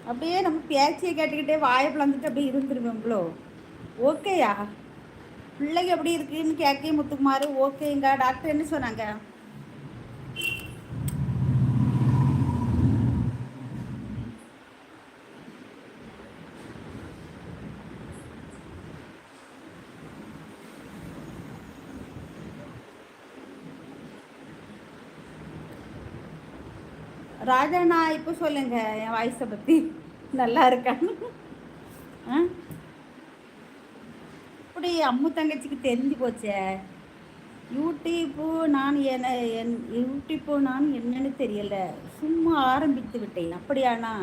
அப்படியே நம்ம பேச்சியை கேட்டுக்கிட்டே வாயை பிளந்துட்டு அப்படியே இருந்துருவேங்களோ. ஓகேயா? பிள்ளைங்க எப்படி இருக்குன்னு கேட்க முத்துக்குமாரு. ஓகேங்க டாக்டர் என்ன சொன்னாங்க? ராஜா நான் இப்போ சொல்லுங்க என் வாய்ஸை பற்றி. நல்லா இருக்கான்னு இப்படி அம்மு தங்கச்சிக்கு தெரிஞ்சு போச்சே. யூடியூப்பு நான் யூடியூப்பு நான் என்னன்னு தெரியல, சும்மா ஆரம்பித்து விட்டேன். அப்படியாண்ணா?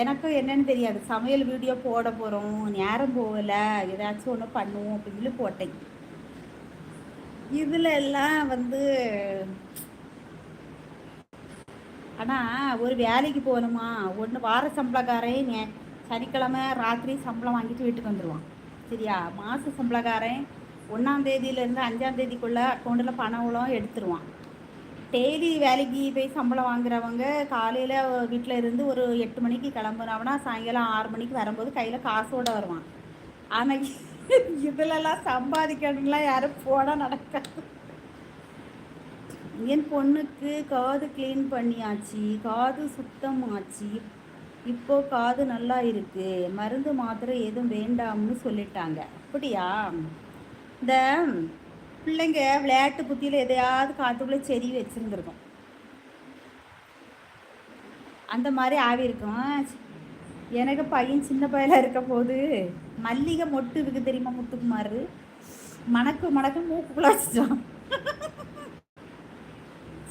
எனக்கும் என்னன்னு தெரியாது. சமையல் வீடியோ போட போகிறோம், நேரம் போகலை, ஏதாச்சும் ஒன்று பண்ணுவோம் அப்படின்னு சொல்லி போட்டேன். இதில் எல்லாம் ஆனால் ஒரு வேலைக்கு போகணுமா, ஒன்று வார சம்பளக்காரன் சனிக்கிழமை ராத்திரி சம்பளம் வாங்கிட்டு வீட்டுக்கு வந்துடுவான். சரியா? மாத சம்பளக்காரன் 1ஆம் தேதியிலேருந்து 5ஆம் தேதிக்குள்ளே அக்கௌண்ட்டில் பணம் எடுத்துருவான். டெய்லி வேலைக்கு போய் சம்பளம் வாங்குறவங்க காலையில் வீட்டில் இருந்து ஒரு 8 மணிக்கு கிளம்புனவனா சாயங்காலம் 6 மணிக்கு வரும்போது கையில் காசோடு வருவான். ஆனால் இதிலெல்லாம் சம்பாதிக்கணும்லாம் யாரும் போனால் நடக்காது. என் பொண்ணுக்கு காது க்ளீன் பண்ணியாச்சு, காது சுத்தமாச்சு, இப்போ காது நல்லா இருக்கு, மருந்து மாத்திரை எதுவும் வேண்டாம்னு சொல்லிட்டாங்க. அப்படியா? இந்த பிள்ளைங்க விளையாட்டு புத்தியில் எதையாவது காத்துக்குள்ளே செடி வச்சுருந்துருக்கும், அந்த மாதிரி ஆவி இருக்கும். எனக்கு பையன் சின்ன பையலாக இருக்க போது மல்லிகை மொட்டு இருக்கு தெரியுமா முத்துக்குமாரு, மணக்கு மணக்கு மூக்குக்குள்ள வச்சுட்டான்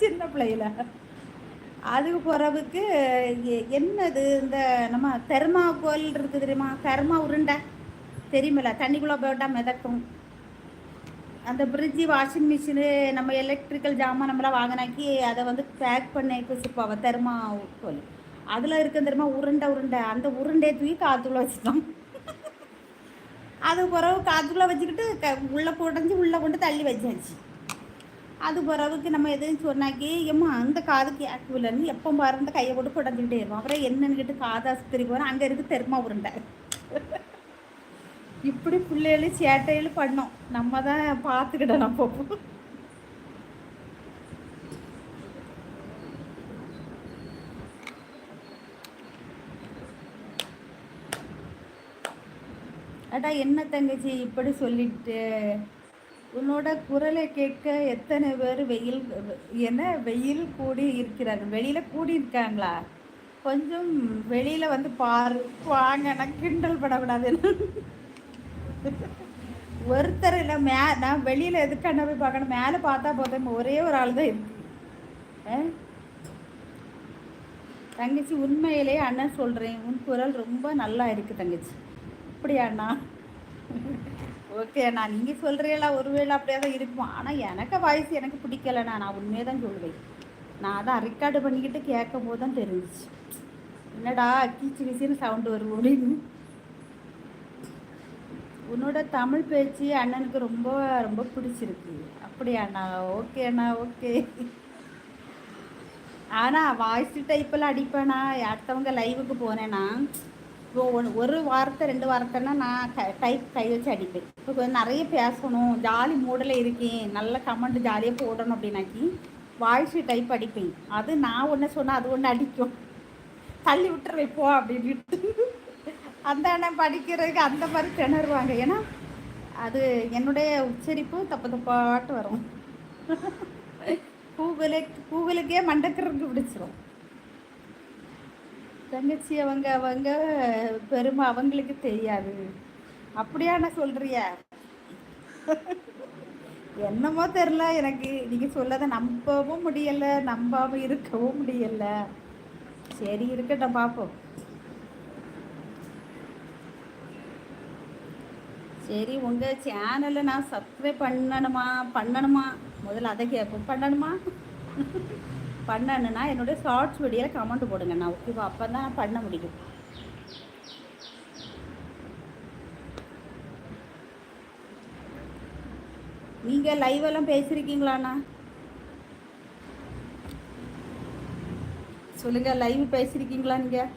சின்ன பிள்ளையில. அதுக்கு பிறகுக்கு என்னது இந்த நம்ம தெர்மாக்கோல் இருக்குது தெரியுமா, கர்மா உருண்டை தெரியுமில்ல, தண்ணிக்குள்ளே போட்டால் மிதக்கும். அந்த ஃப்ரிட்ஜு வாஷிங் மிஷினு நம்ம எலக்ட்ரிக்கல் ஜாமான் நம்மளாம் வாங்கினாக்கி அதை பேக் பண்ணி வச்சுருப்பாவ தெர்மாக்கோல். அதில் இருக்க தெரியுமா உருண்டை உருண்டை, அந்த உருண்டையை தூக்கி காற்றுக்குள்ளே வச்சுட்டோம். அது பிறகு காற்றுக்குள்ளே வச்சுக்கிட்டு உள்ளே உடஞ்சி உள்ளே கொண்டு தள்ளி வச்சாச்சு. அது பிறகுக்கு நம்ம எதுவும் சொன்னாக்கி எம்மா அந்த காது கேட்கலன்னு எப்போ பாருந்த கையை போட்டு குடஞ்சிக்கிட்டே இருப்போம். அப்புறம் என்னன்னு கேட்டு காது ஆஸ்பத்திரி போகிறோம், அங்கே இருக்கு தெர்மா உருண்டை. இப்படி பிள்ளைகளும் சேட்டையிலும் பண்ணோம், நம்ம தான் பார்த்துக்கிட்டோம். அப்போ அடா என்ன தங்கச்சி இப்படி சொல்லிட்டு, உன்னோட குரலை கேட்க எத்தனை பேர் வெயில் கூடி இருக்கிறாங்க, வெளியில் கூடி இருக்காங்களா? கொஞ்சம் வெளியில் பாரு வாங்க, நான் கிண்டல் படக்கூடாதுன்னு. ஒருத்தர் இல்லை, நான் வெளியில் எதுக்கான போய் பார்க்கணும், மேலே பார்த்தா போதும், ஒரே ஒரு ஆள் தான் இருக்கு. தங்கச்சி உண்மையிலே அண்ணன் சொல்கிறேன், உன் குரல் ரொம்ப நல்லா இருக்குது தங்கச்சி. அப்படியா அண்ணா? ஓகே அண்ணா, நீங்கள் சொல்கிறீங்களா, ஒருவேளை அப்படியே தான் இருக்கும். ஆனால் எனக்கு வாய்ஸ் எனக்கு பிடிக்கலண்ணா, நான் உண்மையை தான் சொல்லுவேன். நான் அதான் ரெக்கார்டு பண்ணிக்கிட்டு கேட்கும் போது தான் தெரிஞ்சிச்சு, என்னடா கீச்சு கீச்சின்னு சவுண்டு வரும் அப்படின்னு. உன்னோட தமிழ் பேச்சு அண்ணனுக்கு ரொம்ப ரொம்ப பிடிச்சிருக்கு. அப்படியா அண்ணா? ஓகே அண்ணா, ஓகே. ஆனால் வாய்ஸ் டைப்பெல்லாம் அடிப்பேண்ணா. அடுத்தவங்க லைவுக்கு போனேன்னா ஒரு வார்த்தை 2 வார்த்தைன்னா நான் கை வச்சு அடிப்பேன். இப்போ கொஞ்சம் நிறைய பேசணும், ஜாலி மூடில் இருக்கேன், நல்ல கமெண்ட் ஜாலியாக போடணும் அப்படின்னாக்கி வாய்ஸ் டைப் அடிப்பேன். அது நான் ஒன்று சொன்னால் அது ஒன்று அடிக்கும், தள்ளி விட்டுற வைப்போம் அப்படின்ட்டு. அந்த அண்ணன் படிக்கிறதுக்கு அந்த மாதிரி திணறுவாங்க. ஏன்னா அது என்னுடைய உச்சரிப்பு தப்பு தப்பாட்டு வரும். கூகுளுக்கே மண்டக்கிறதுக்கு பிடிச்சிரும். தங்கச்சி அவங்க பெருமை அவங்களுக்கு தெரியாது. அப்படியா நான் சொல்றிய? என்னமோ தெரில எனக்கு, நீங்கள் சொல்லதை நம்பவும் முடியலை, நம்பாமல் இருக்கவும் முடியலை. சரி இருக்கட்டும், பார்ப்போம். சரி, உங்கள் சேனலை நான் சப்ஸ்கிரைப் பண்ணணுமா முதல்ல அதை கேட்போம். பண்ணணுன்னா என்னுடைய ஷார்ட்ஸ் வீடியோவில் கமெண்ட் போடுங்க, நான் ஓகேவா? அப்போ தான் நான் பண்ண முடியும். நீங்கள் லைவெல்லாம் பேசியிருக்கீங்களாண்ணா? சொல்லுங்கள், லைவ் பேசியிருக்கீங்களா நீங்கள்?